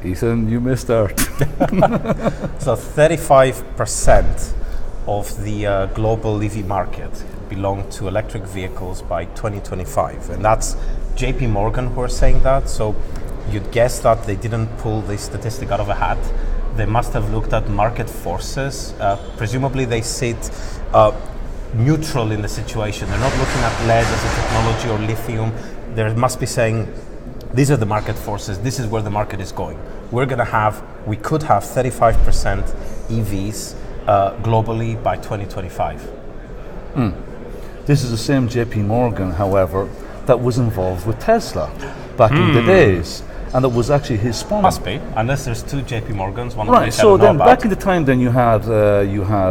Ethan, you may start. So 35% of the global EV market belong to electric vehicles by 2025, and that's JP Morgan who are saying that. So you'd guess that they didn't pull this statistic out of a hat. They must have looked at market forces. Presumably they sit neutral in the situation. They're not looking at lead as a technology or lithium. They must be saying, these are the market forces, this is where the market is going. We could have 35% EVs globally by 2025. This is the same JP Morgan, however, that was involved with Tesla back in the days. And that was actually his sponsor. Must be, unless there's two JP Morgans, one of right, which so I don't know then about. back in the time then you had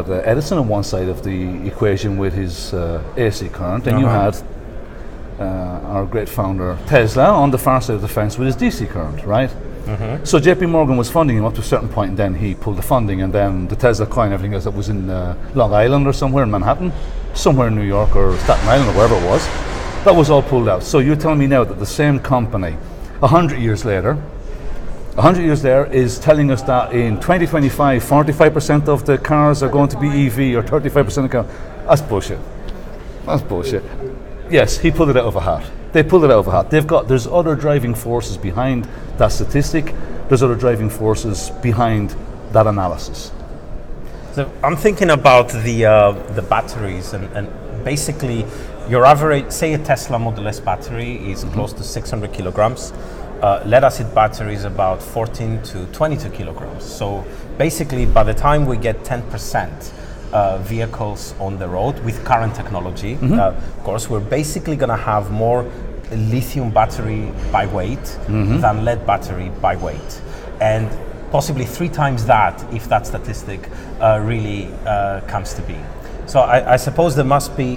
Edison on one side of the equation with his AC current, and you had our great founder Tesla on the far side of the fence with his DC current, right? So JP Morgan was funding him up to a certain point, and then he pulled the funding, and then the Tesla coin, everything else that was in Long Island or somewhere in Manhattan, somewhere in New York or Staten Island or wherever it was, that was all pulled out. So you're telling me now that the same company 100 years later is telling us that in 2025 45% of the cars are going to be EV or 35% of cars. That's bullshit. Yes, he pulled it out of a hat. They pulled it out of a hat. There's other driving forces behind that statistic. There's other driving forces behind that analysis. So I'm thinking about the batteries and basically your average, say a Tesla Model S battery is close to 600 kilograms. Lead acid battery is about 14 to 22 kilograms. So basically by the time we get 10% vehicles on the road with current technology, of course, we're basically going to have more lithium battery by weight than lead battery by weight. And possibly 3 times that if that statistic really comes to be. So I suppose there must be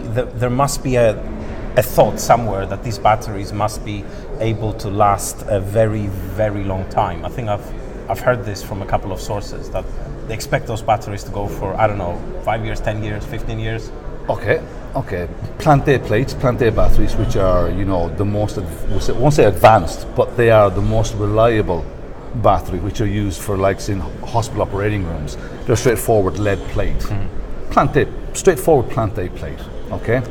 a thought somewhere that these batteries must be able to last a very, very long time. I think I've heard this from a couple of sources that they expect those batteries to go for, I don't know, 5 years, 10 years, 15 years. Okay. Plant-A plates, Plant-A batteries, which are, the most, I won't say advanced, but they are the most reliable battery, which are used for in hospital operating rooms. They're straightforward lead plate. Plant-A, straightforward Plant-A plate, okay?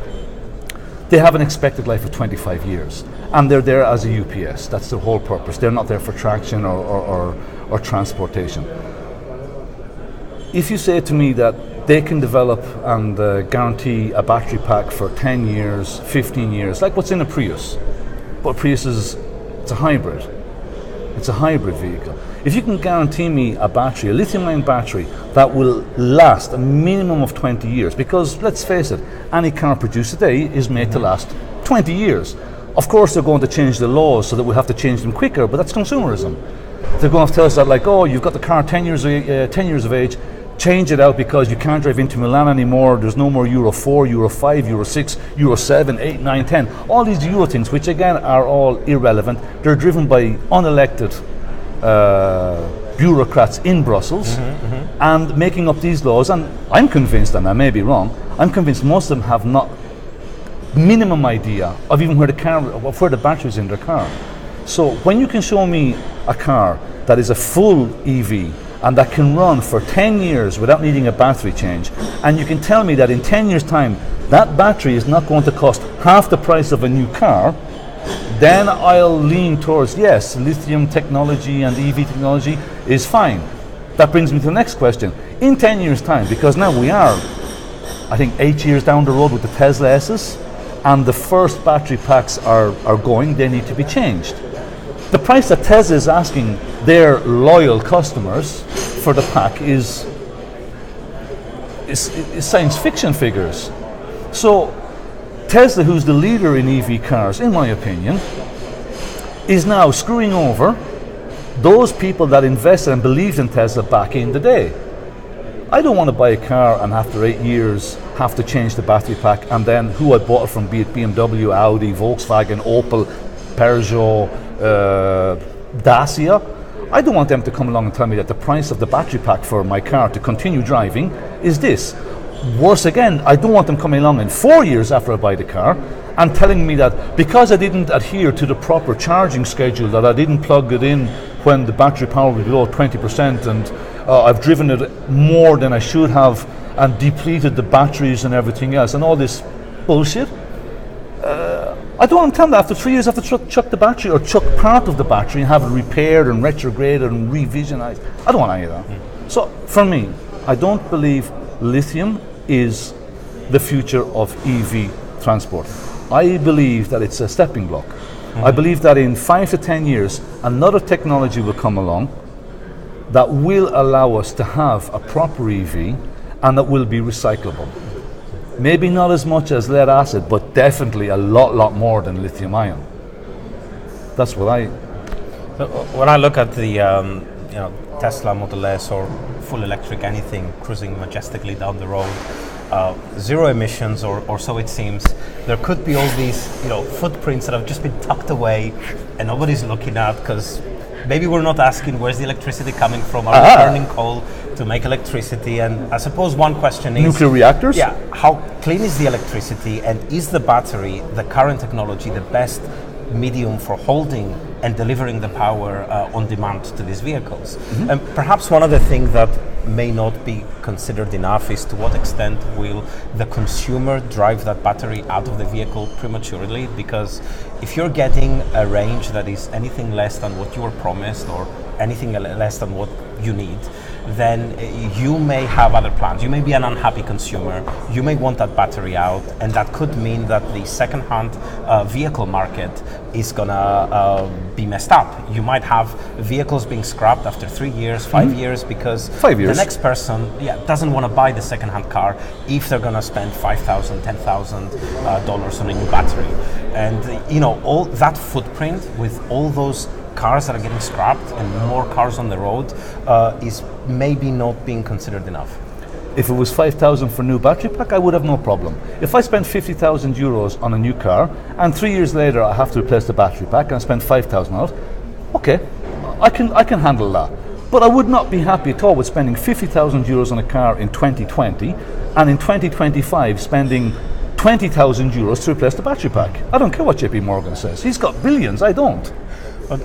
They have an expected life of 25 years, and they're there as a UPS. That's their whole purpose. They're not there for traction or transportation. If you say to me that they can develop and guarantee a battery pack for 10 years, 15 years, like what's in a Prius, but Prius it's a hybrid. It's a hybrid vehicle. If you can guarantee me a battery, a lithium-ion battery, that will last a minimum of 20 years, because let's face it, any car produced today is made to last 20 years. Of course, they're going to change the laws so that we have to change them quicker, but that's consumerism. They're going to tell us that, you've got the car 10 years of age, change it out because you can't drive into Milan anymore, there's no more Euro 4, Euro 5, Euro 6, Euro 7, 8, 9, 10. All these Euro things, which again are all irrelevant, they're driven by unelected bureaucrats in Brussels and making up these laws. And I'm convinced, and I may be wrong, I'm convinced most of them have not minimum idea of even where the battery is in their car. So when you can show me a car that is a full EV and that can run for 10 years without needing a battery change, and you can tell me that in 10 years time that battery is not going to cost half the price of a new car, then I'll lean towards, yes, lithium technology and EV technology is fine. That brings me to the next question. In 10 years time, because now we are, I think, 8 years down the road with the Tesla S's, and the first battery packs are going, they need to be changed. The price that Tesla is asking their loyal customers for the pack is science fiction figures. So Tesla, who's the leader in EV cars, in my opinion, is now screwing over those people that invested and believed in Tesla back in the day. I don't want to buy a car and after 8 years have to change the battery pack, and then who I bought it from, be it BMW, Audi, Volkswagen, Opel, Peugeot, Dacia. I don't want them to come along and tell me that the price of the battery pack for my car to continue driving is this. Worse again, I don't want them coming along in 4 years after I buy the car and telling me that because I didn't adhere to the proper charging schedule, that I didn't plug it in when the battery power will be below 20%, and I've driven it more than I should have and depleted the batteries and everything else and all this bullshit. I don't understand that. After 3 years, I have to chuck the battery or chuck part of the battery and have it repaired and retrograded and revisionized. I don't want any of that. So for me, I don't believe lithium is the future of EV transport. I believe that it's a stepping block. I believe that in 5 to 10 years, another technology will come along that will allow us to have a proper EV and that will be recyclable. Maybe not as much as lead acid, but definitely a lot more than lithium ion. That's what I... So when I look at the Tesla Model S or full electric anything cruising majestically down the road, zero emissions or so it seems, there could be all these footprints that have just been tucked away and nobody's looking at, because maybe we're not asking where's the electricity coming from. Are we burning coal to make electricity? And I suppose one question is... Nuclear reactors? Yeah, how clean is the electricity, and is the battery, the current technology, the best medium for holding and delivering the power on demand to these vehicles? And perhaps one other thing that may not be considered enough is to what extent will the consumer drive that battery out of the vehicle prematurely, because if you're getting a range that is anything less than what you were promised or anything less than what you need, then you may have other plans. You may be an unhappy consumer. You may want that battery out, and that could mean that the second-hand vehicle market is gonna be messed up. You might have vehicles being scrapped after 3 years, 5 years, because 5 years. the next person doesn't want to buy the second-hand car if they're gonna spend $5,000, $10,000 on a new battery. And all that footprint with all those cars that are getting scrapped and more cars on the road is maybe not being considered enough. If it was 5,000 for a new battery pack, I would have no problem. If I spent 50,000 euros on a new car and 3 years later I have to replace the battery pack and I spend 5,000 on it, okay, I can handle that. But I would not be happy at all with spending 50,000 euros on a car in 2020 and in 2025 spending 20,000 euros to replace the battery pack. I don't care what JP Morgan says. He's got billions, I don't.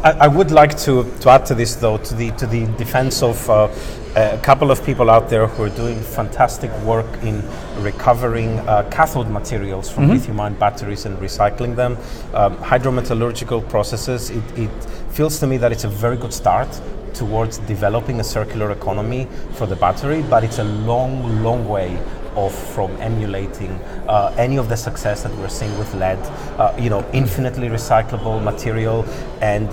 I would like to add to this, though, to the defense of a couple of people out there who are doing fantastic work in recovering cathode materials from lithium-ion batteries and recycling them. Hydrometallurgical processes, it feels to me that it's a very good start towards developing a circular economy for the battery, but it's a long way off from emulating any of the success that we're seeing with lead, infinitely recyclable material. And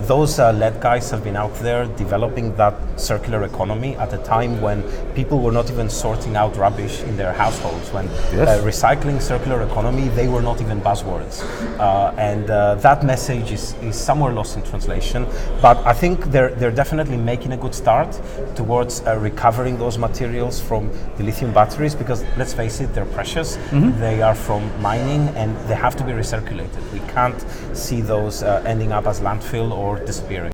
those lead guys have been out there developing that circular economy at a time when people were not even sorting out rubbish in their households, when recycling, circular economy, they were not even buzzwords. And that message is somewhere lost in translation. But I think they're definitely making a good start towards recovering those materials from the lithium batteries, because let's face it, they're precious. They are from mining and they have to be recirculated. We can't see those ending up as landfill or disappearing.